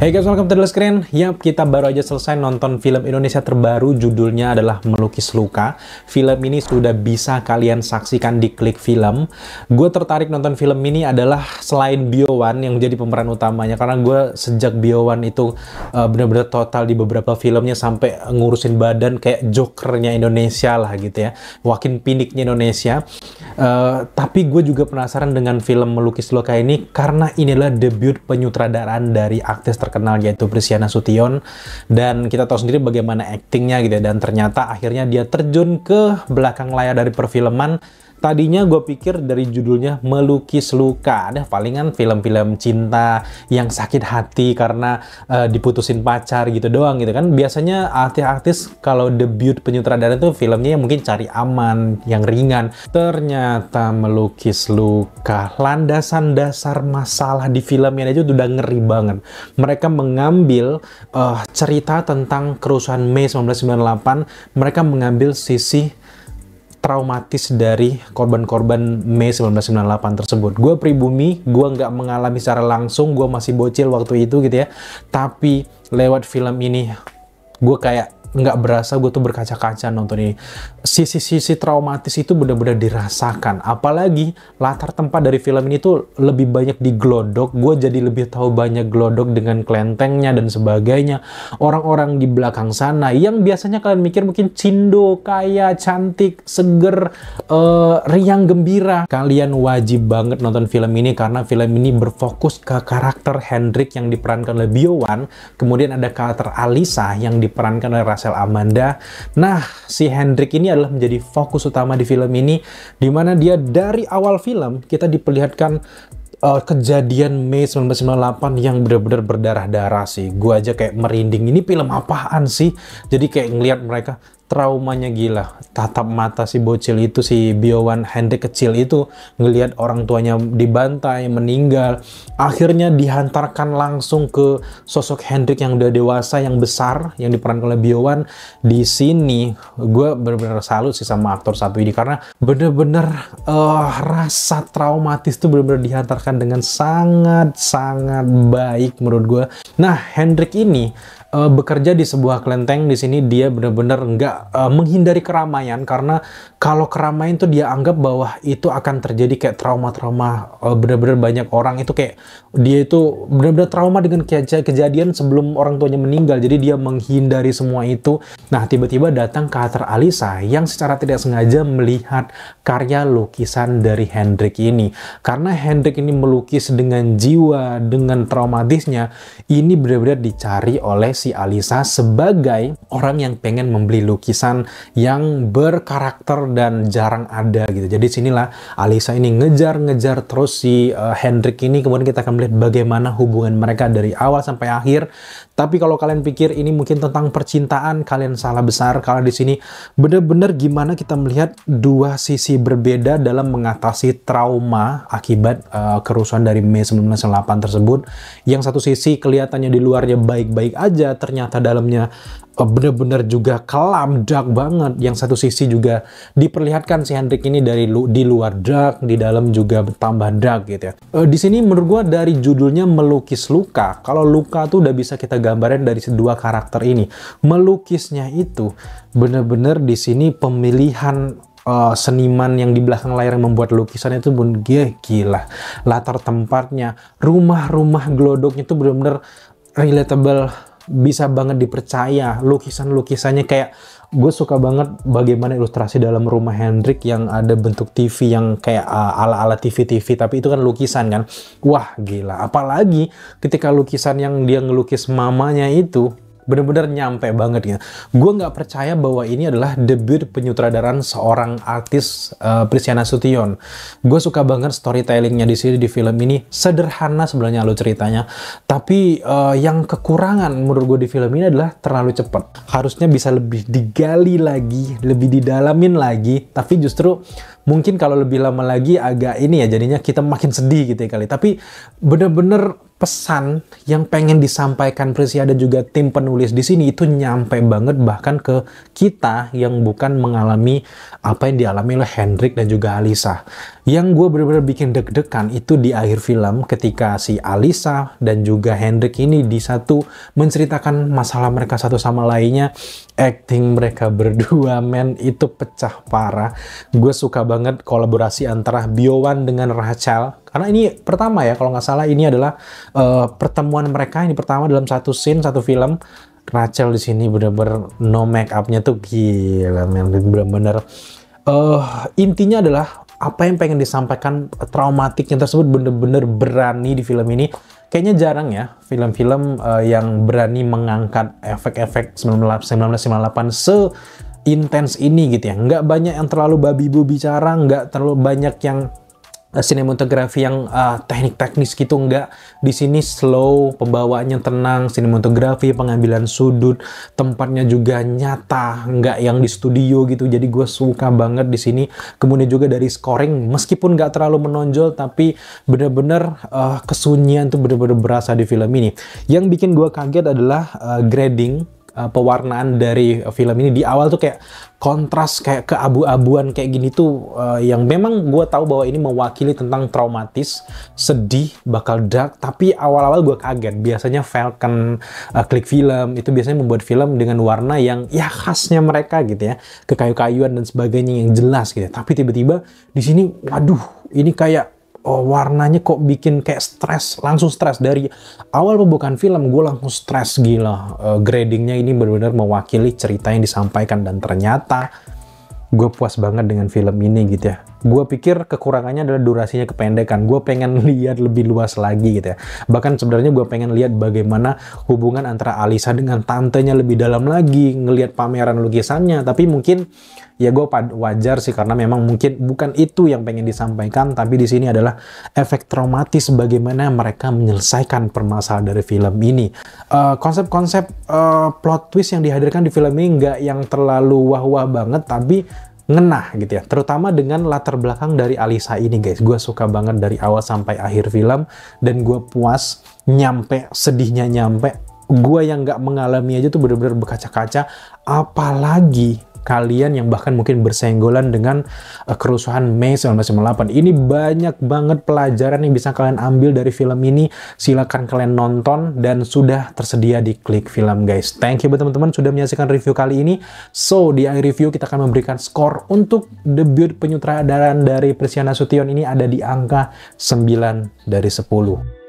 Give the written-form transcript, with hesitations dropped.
Hey guys, welcome to The Screen. Yap, kita baru aja selesai nonton film Indonesia terbaru, judulnya adalah Melukis Luka. Film ini sudah bisa kalian saksikan di Klik Film. Gue tertarik nonton film ini adalah selain Biowan yang jadi pemeran utamanya, karena gue sejak Biowan itu benar-benar total di beberapa filmnya sampai ngurusin badan kayak Jokernya Indonesia lah gitu ya, Joaquin Phoenixnya Indonesia. Tapi gue juga penasaran dengan film Melukis Luka ini karena ini adalah debut penyutradaraan dari artis terkenal yaitu Prisia Nasution, dan kita tahu sendiri bagaimana aktingnya gitu ya, dan ternyata akhirnya dia terjun ke belakang layar dari perfilman. Tadinya gue pikir dari judulnya Melukis Luka, ada palingan film-film cinta yang sakit hati karena diputusin pacar gitu doang gitu kan. Biasanya artis-artis kalau debut penyutradara itu filmnya yang mungkin cari aman, yang ringan. Ternyata Melukis Luka, landasan dasar masalah di filmnya aja udah ngeri banget. Mereka mengambil cerita tentang kerusuhan Mei 1998, mereka mengambil sisi traumatis dari korban-korban Mei 1998 tersebut. Gue pribumi, gue nggak mengalami secara langsung, gue masih bocil waktu itu gitu ya. Tapi lewat film ini, gue kayak nggak berasa gue tuh berkaca-kaca nonton ini. Sisi-sisi traumatis itu benar-benar dirasakan. Apalagi latar tempat dari film ini tuh lebih banyak di Glodok. Gue jadi lebih tahu banyak Glodok dengan kelentengnya dan sebagainya. Orang-orang di belakang sana yang biasanya kalian mikir mungkin cindo, kaya, cantik, seger, riang, gembira. Kalian wajib banget nonton film ini karena film ini berfokus ke karakter Hendrik yang diperankan oleh Biowan. Kemudian ada karakter Alisa yang diperankan oleh Rachel Amanda. Nah, si Hendrik ini adalah menjadi fokus utama di film ini, dimana dia dari awal film kita diperlihatkan kejadian Mei 1998 yang benar-benar berdarah-darah sih. Gue aja kayak merinding, ini film apaan sih? Jadi kayak ngelihat mereka traumanya gila. Tatap mata si bocil itu, si Biowan Hendrik kecil itu ngelihat orang tuanya dibantai, meninggal. Akhirnya dihantarkan langsung ke sosok Hendrik yang udah dewasa, yang besar, yang diperankan oleh Biowan. Di sini gue benar-benar salut sih sama aktor satu ini karena benar-benar rasa traumatis itu benar-benar dihantarkan dengan sangat-sangat baik menurut gue. Nah, Hendrik ini bekerja di sebuah kelenteng. Di sini dia benar-benar nggak menghindari keramaian, karena kalau keramaian tuh dia anggap bahwa itu akan terjadi kayak trauma-trauma. Benar-benar banyak orang itu kayak dia itu benar-benar trauma dengan kejadian sebelum orang tuanya meninggal, jadi dia menghindari semua itu. Nah, tiba-tiba datang karakter Alisa yang secara tidak sengaja melihat karya lukisan dari Hendrik ini. Karena Hendrik ini melukis dengan jiwa, dengan traumatisnya, ini benar-benar dicari oleh si Alisa sebagai orang yang pengen membeli lukisan yang berkarakter dan jarang ada gitu. Jadi sinilah Alisa ini ngejar-ngejar terus si Hendrik ini. Kemudian kita akan melihat bagaimana hubungan mereka dari awal sampai akhir. Tapi kalau kalian pikir ini mungkin tentang percintaan, kalian salah besar. Kalau di sini benar-benar gimana kita melihat dua sisi berbeda dalam mengatasi trauma akibat kerusuhan dari Mei 1998 tersebut. Yang satu sisi kelihatannya di luarnya baik-baik aja, ternyata dalamnya benar-benar juga kelam, dark banget. Yang satu sisi juga diperlihatkan si Hendrik ini di luar dark, di dalam juga bertambah dark gitu ya. Di sini menurut gua dari judulnya Melukis Luka, kalau luka tuh udah bisa kita gambarin dari dua karakter ini. Melukisnya itu benar-benar di sini pemilihan seniman yang di belakang layar yang membuat lukisan itu pun gila. Latar tempatnya, rumah-rumah Glodoknya itu benar-benar relatable, bisa banget dipercaya. Lukisan-lukisannya kayak gue suka banget bagaimana ilustrasi dalam rumah Hendrik yang ada bentuk TV yang kayak ala-ala TV-TV, tapi itu kan lukisan kan. Wah gila, apalagi ketika lukisan yang dia ngelukis mamanya itu bener-bener nyampe banget ya. Gue nggak percaya bahwa ini adalah debut penyutradaraan seorang artis Prisia Nasution. Gue suka banget storytellingnya di sini di film ini. Sederhana sebenarnya alur ceritanya, tapi yang kekurangan menurut gue di film ini adalah terlalu cepat. Harusnya bisa lebih digali lagi, lebih didalamin lagi. Tapi justru mungkin kalau lebih lama lagi agak ini ya, jadinya kita makin sedih gitu ya kali. Tapi bener-bener pesan yang pengen disampaikan Prisya dan juga tim penulis di sini itu nyampe banget bahkan ke kita yang bukan mengalami apa yang dialami oleh Hendrik dan juga Alisa. Yang gue bener-bener bikin deg-degan itu di akhir film ketika si Alisa dan juga Hendrik ini di satu menceritakan masalah mereka satu sama lainnya. Acting mereka berdua, men, itu pecah parah. Gue suka banget kolaborasi antara Biowan dengan Rachel. Karena ini pertama ya, kalau nggak salah ini adalah pertemuan mereka ini pertama dalam satu scene, satu film. Rachel di sini bener-bener no make up-nya tuh gila, men, bener-bener. Intinya adalah apa yang pengen disampaikan traumatiknya tersebut bener-bener berani di film ini. Kayaknya jarang ya film-film yang berani mengangkat efek-efek 1998 seintens ini gitu ya. Nggak banyak yang terlalu babi bu bicara, nggak terlalu banyak yang sinematografi yang teknik teknis gitu, enggak. Di sini slow, pembawaannya tenang, sinematografi, pengambilan sudut, tempatnya juga nyata, enggak yang di studio gitu. Jadi gue suka banget di sini. Kemudian juga dari scoring, meskipun nggak terlalu menonjol, tapi bener-bener kesunyian tuh bener-bener berasa di film ini. Yang bikin gue kaget adalah grading, pewarnaan dari film ini di awal tuh kayak kontras, kayak keabu-abuan kayak gini tuh yang memang gue tahu bahwa ini mewakili tentang traumatis, sedih, bakal dark, tapi awal-awal gue kaget. Biasanya Falcon Click Film itu biasanya membuat film dengan warna yang ya khasnya mereka gitu ya, kekayu-kayuan dan sebagainya yang jelas gitu. Tapi tiba-tiba di sini, waduh, ini kayak warnanya kok bikin kayak stres, langsung stres. Dari awal pembukaan film gue langsung stres, gila. Gradingnya ini benar-benar mewakili cerita yang disampaikan dan ternyata gue puas banget dengan film ini gitu ya. Gue pikir kekurangannya adalah durasinya kependekan. Gue pengen lihat lebih luas lagi gitu ya. Bahkan sebenarnya gue pengen lihat bagaimana hubungan antara Alisa dengan tantenya lebih dalam lagi, ngelihat pameran lukisannya. Tapi mungkin ya gue wajar sih karena memang mungkin bukan itu yang pengen disampaikan, tapi di sini adalah efek traumatis bagaimana mereka menyelesaikan permasalahan dari film ini. Konsep-konsep plot twist yang dihadirkan di film ini nggak yang terlalu wah-wah banget, tapi ngenah gitu ya, terutama dengan latar belakang dari Alisa ini guys. Gue suka banget dari awal sampai akhir film dan gue puas, nyampe, sedihnya nyampe. Gue yang nggak mengalami aja tuh bener-bener berkaca-kaca, apalagi kalian yang bahkan mungkin bersenggolan dengan kerusuhan Mei 1998. Ini banyak banget pelajaran yang bisa kalian ambil dari film ini. Silakan kalian nonton dan sudah tersedia di Klik Film guys. Thank you buat teman-teman sudah menyaksikan review kali ini. So di akhir review kita akan memberikan skor untuk debut penyutradaraan dari Prisya Nasution ini ada di angka 9 dari 10.